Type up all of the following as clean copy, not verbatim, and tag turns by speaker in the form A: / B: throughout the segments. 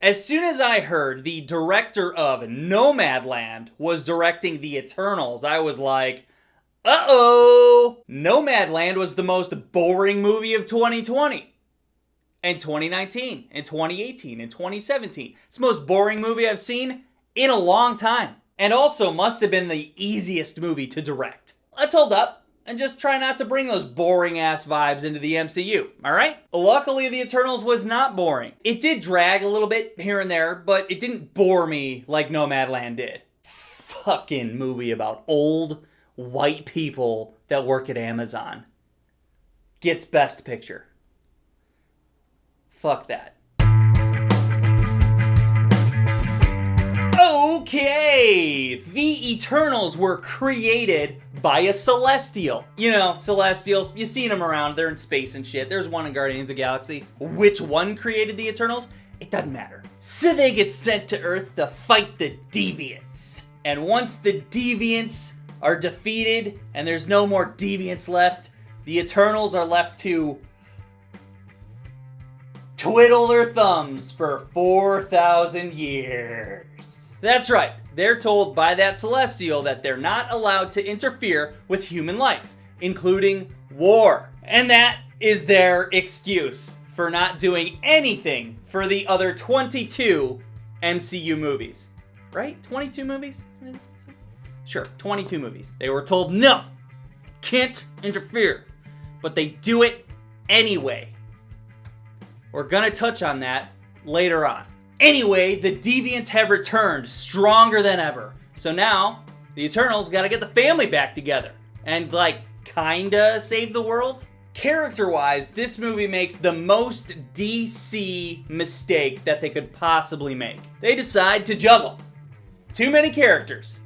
A: As soon as I heard the director of Nomadland was directing The Eternals, I was like, uh-oh! Nomadland was the most boring movie of 2020. And 2019, and 2018, and 2017. It's the most boring movie I've seen in a long time. And also must have been the easiest movie to direct. Let's hold up and just try not to bring those boring ass vibes into the MCU, alright? Luckily, The Eternals was not boring. It did drag a little bit here and there, but it didn't bore me like Nomadland did. Fucking movie about old white people that work at Amazon. Gets Best Picture. Fuck that. Okay, the Eternals were created by a Celestial. You know, Celestials, you've seen them around, they're in space and shit. There's one in Guardians of the Galaxy. Which one created the Eternals? It doesn't matter. So they get sent to Earth to fight the Deviants. And once the Deviants are defeated and there's no more Deviants left, the Eternals are left to twiddle their thumbs for 4,000 years. That's right. They're told by that Celestial that they're not allowed to interfere with human life, including war. And that is their excuse for not doing anything for the other 22 MCU movies. Right? 22 movies? Sure, 22 movies. They were told, no, can't interfere. But they do it anyway. We're gonna touch on that later on. Anyway, the Deviants have returned stronger than ever. So now, the Eternals gotta get the family back together. And kinda save the world? Character-wise, this movie makes the most DC mistake that they could possibly make. They decide to juggle too many characters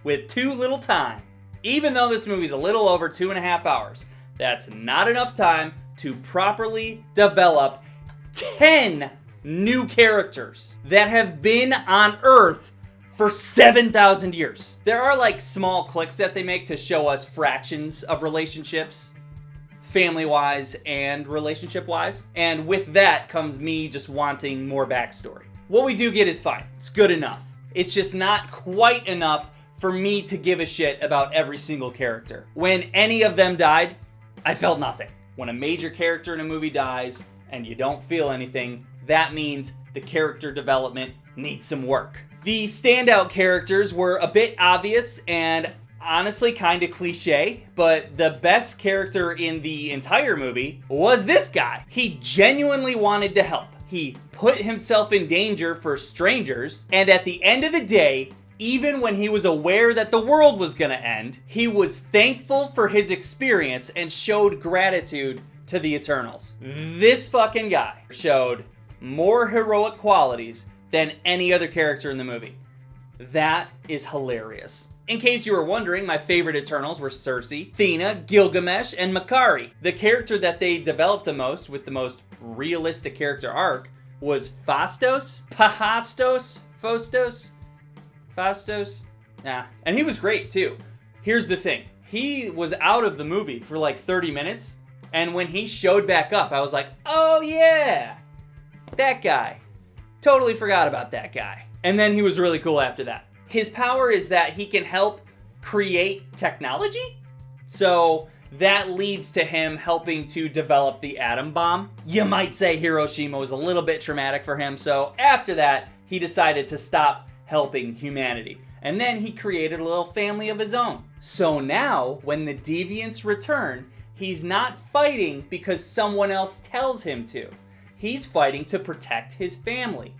A: with too little time. Even though this movie's a little over 2.5 hours, that's not enough time to properly develop 10 new characters that have been on Earth for 7,000 years. There are small clicks that they make to show us fractions of relationships, family-wise and relationship-wise. And with that comes me just wanting more backstory. What we do get is fine. It's good enough. It's just not quite enough for me to give a shit about every single character. When any of them died, I felt nothing. When a major character in a movie dies and you don't feel anything, that means the character development needs some work. The standout characters were a bit obvious and honestly kind of cliche, but the best character in the entire movie was this guy. He genuinely wanted to help. He put himself in danger for strangers, and at the end of the day, even when he was aware that the world was gonna end, he was thankful for his experience and showed gratitude to the Eternals. This fucking guy showed more heroic qualities than any other character in the movie. That is hilarious. In case you were wondering, my favorite Eternals were Cersei, Thena, Gilgamesh, and Makari. The character that they developed the most, with the most realistic character arc, was Fastos? And he was great too. Here's the thing. He was out of the movie for 30 minutes, and when he showed back up, I was like, oh yeah! That guy. Totally forgot about that guy. And then he was really cool after that. His power is that he can help create technology. So that leads to him helping to develop the atom bomb. You might say Hiroshima was a little bit traumatic for him. So after that, he decided to stop helping humanity. And then he created a little family of his own. So now, when the Deviants return, he's not fighting because someone else tells him to. He's fighting to protect his family.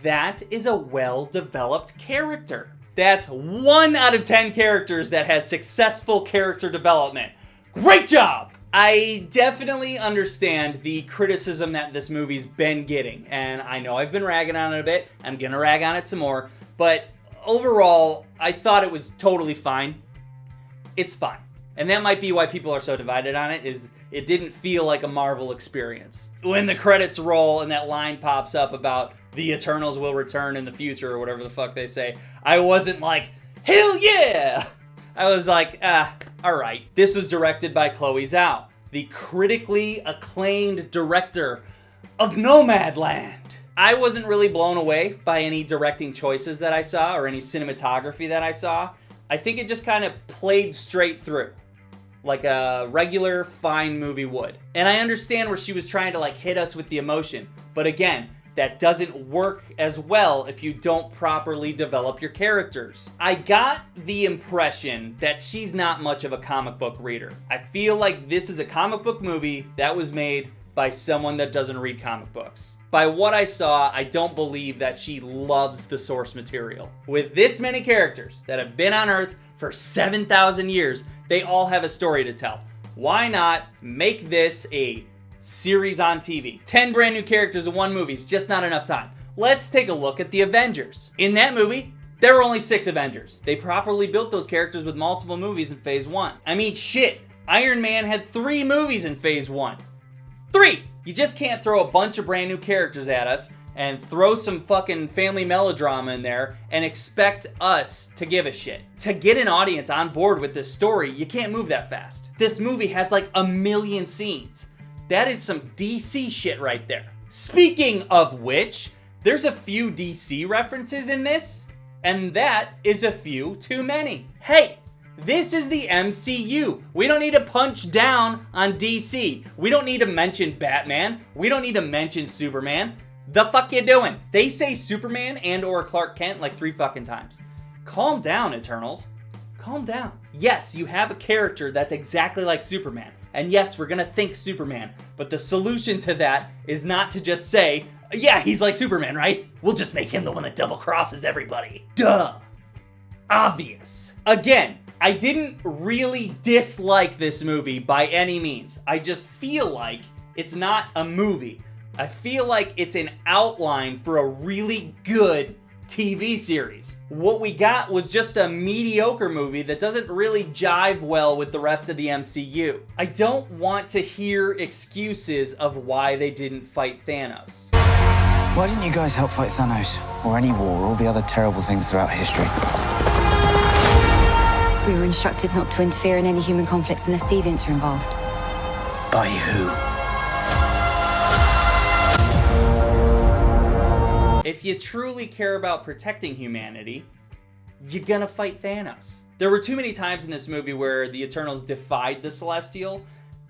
A: That is a well-developed character. That's 1 out of 10 characters that has successful character development. Great job! I definitely understand the criticism that this movie's been getting, and I know I've been ragging on it a bit. I'm gonna rag on it some more, but overall, I thought it was totally fine. It's fine. And that might be why people are so divided on it, is it didn't feel like a Marvel experience. When the credits roll and that line pops up about the Eternals will return in the future or whatever the fuck they say, I wasn't like, hell yeah! I was like, alright. This was directed by Chloe Zhao, the critically acclaimed director of Nomadland. I wasn't really blown away by any directing choices that I saw or any cinematography that I saw. I think it just kind of played straight through, like a regular, fine movie would. And I understand where she was trying to like hit us with the emotion, but again, that doesn't work as well if you don't properly develop your characters. I got the impression that she's not much of a comic book reader. I feel like this is a comic book movie that was made by someone that doesn't read comic books. By what I saw, I don't believe that she loves the source material. With this many characters that have been on Earth for 7,000 years, they all have a story to tell. Why not make this a series on TV? 10 brand new characters in one movie is just not enough time. Let's take a look at the Avengers. In that movie, there were only 6 Avengers. They properly built those characters with multiple movies in Phase 1. I mean, shit, Iron Man had 3 movies in Phase 1. 3! You just can't throw a bunch of brand new characters at us and throw some fucking family melodrama in there and expect us to give a shit. To get an audience on board with this story, you can't move that fast. This movie has like 1,000,000 scenes. That is some DC shit right there. Speaking of which, there's a few DC references in this, and that is a few too many. Hey! This is the MCU. We don't need to punch down on DC. We don't need to mention Batman. We don't need to mention Superman. The fuck you doing? They say Superman and or Clark Kent like 3 fucking times. Calm down, Eternals. Calm down. Yes, you have a character that's exactly like Superman. And yes, we're gonna think Superman. But the solution to that is not to just say, yeah, he's like Superman, right? We'll just make him the one that double crosses everybody. Duh. Obvious. Again, I didn't really dislike this movie by any means. I just feel like it's not a movie. I feel like it's an outline for a really good TV series. What we got was just a mediocre movie that doesn't really jive well with the rest of the MCU. I don't want to hear excuses of why they didn't fight Thanos.
B: Why didn't you guys help fight Thanos? Or any war, or all the other terrible things throughout history?
C: We were instructed not to interfere in any human conflicts unless deviants are involved.
B: By who?
A: If you truly care about protecting humanity, you're gonna fight Thanos. There were too many times in this movie where the Eternals defied the Celestial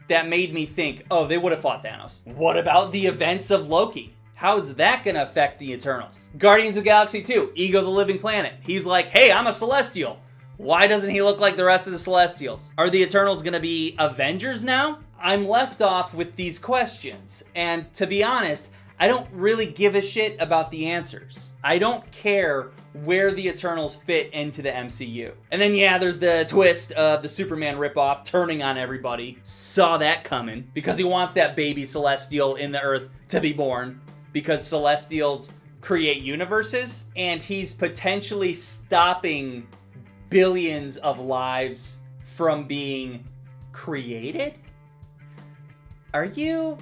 A: that made me think, oh, they would have fought Thanos. What about the events of Loki? How's that gonna affect the Eternals? Guardians of the Galaxy 2, Ego the Living Planet. He's like, hey, I'm a Celestial. Why doesn't he look like the rest of the Celestials? Are the Eternals gonna be Avengers now? I'm left off with these questions, and to be honest, I don't really give a shit about the answers. I don't care where the Eternals fit into the MCU. And then yeah, there's the twist of the Superman ripoff turning on everybody. Saw that coming, because he wants that baby Celestial in the Earth to be born, because Celestials create universes, and he's potentially stopping billions of lives from being created? Are you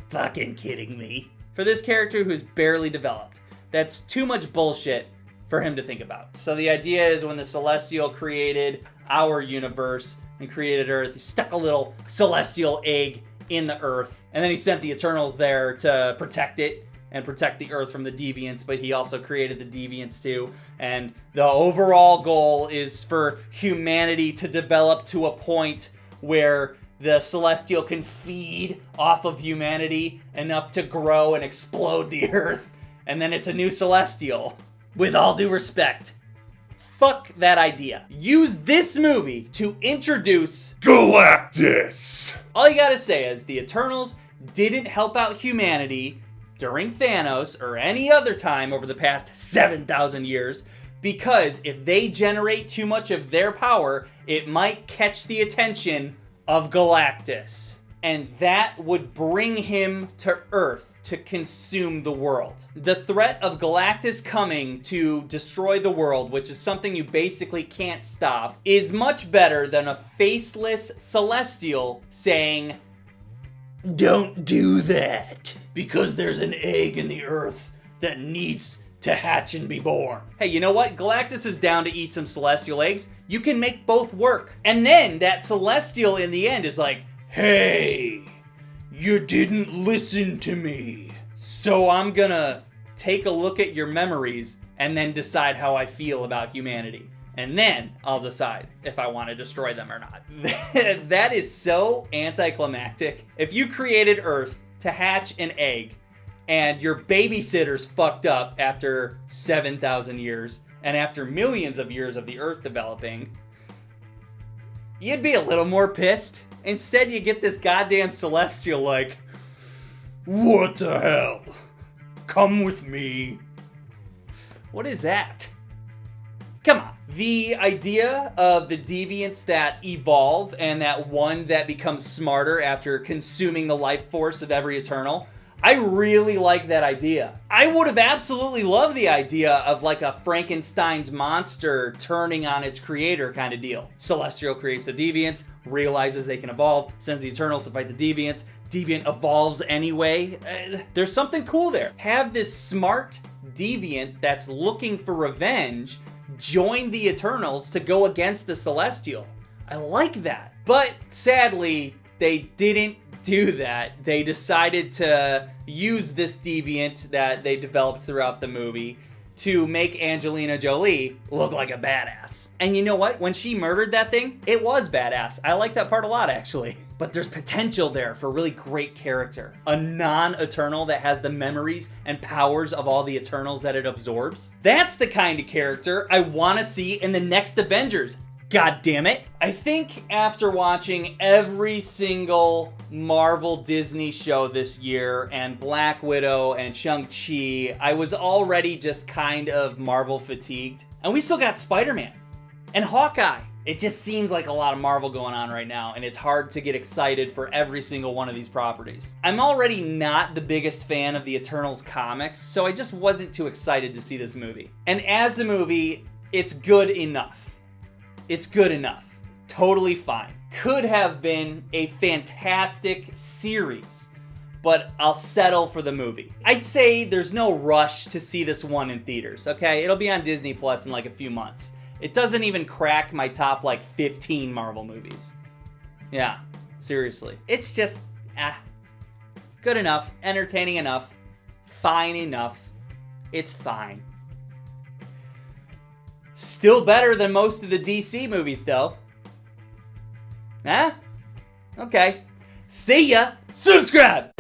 A: fucking kidding me? For this character who's barely developed, that's too much bullshit for him to think about. So the idea is when the Celestial created our universe and created Earth, he stuck a little Celestial egg in the Earth, and then he sent the Eternals there to protect it and protect the Earth from the deviants, but he also created the deviants too. And the overall goal is for humanity to develop to a point where the Celestial can feed off of humanity enough to grow and explode the Earth, and then it's a new Celestial. With all due respect, fuck that idea. Use this movie to introduce
D: Galactus!
A: All you gotta say is the Eternals didn't help out humanity during Thanos or any other time over the past 7,000 years, because if they generate too much of their power, it might catch the attention of Galactus. And that would bring him to Earth to consume the world. The threat of Galactus coming to destroy the world, which is something you basically can't stop, is much better than a faceless Celestial saying, "Don't do that, because there's an egg in the Earth that needs to hatch and be born." Hey, you know what? Galactus is down to eat some Celestial eggs. You can make both work. And then that Celestial in the end is like, "Hey, you didn't listen to me, so I'm gonna take a look at your memories and then decide how I feel about humanity. And then I'll decide if I want to destroy them or not. That is so anticlimactic. If you created Earth to hatch an egg and your babysitter's fucked up after 7,000 years and after millions of years of the Earth developing, you'd be a little more pissed. Instead, you get this goddamn celestial like, what the hell? Come with me. What is that? Come on. The idea of the deviants that evolve and that one that becomes smarter after consuming the life force of every Eternal, I really like that idea. I would have absolutely loved the idea of like a Frankenstein's monster turning on its creator kind of deal. Celestial creates the deviants, realizes they can evolve, sends the Eternals to fight the deviants. Deviant evolves anyway. There's something cool there. Have this smart deviant that's looking for revenge join the Eternals to go against the Celestial. I like that. But sadly, they didn't do that. They decided to use this deviant that they developed throughout the movie to make Angelina Jolie look like a badass. And you know what? When she murdered that thing, it was badass. I like that part a lot, actually. But there's potential there for really great character. A non-Eternal that has the memories and powers of all the Eternals that it absorbs. That's the kind of character I want to see in the next Avengers. God damn it. I think after watching every single Marvel Disney show this year and Black Widow and Shang-Chi, I was already just kind of Marvel fatigued. And we still got Spider-Man and Hawkeye. It just seems like a lot of Marvel going on right now, and it's hard to get excited for every single one of these properties. I'm already not the biggest fan of the Eternals comics, so I just wasn't too excited to see this movie. And as a movie, it's good enough. It's good enough. Totally fine. Could have been a fantastic series, but I'll settle for the movie. I'd say there's no rush to see this one in theaters, okay? It'll be on Disney Plus in like a few months. It doesn't even crack my top like 15 Marvel movies. Yeah, seriously. It's just, good enough, entertaining enough, fine enough. It's fine. Still better than most of the DC movies, though. Okay. See ya. Subscribe.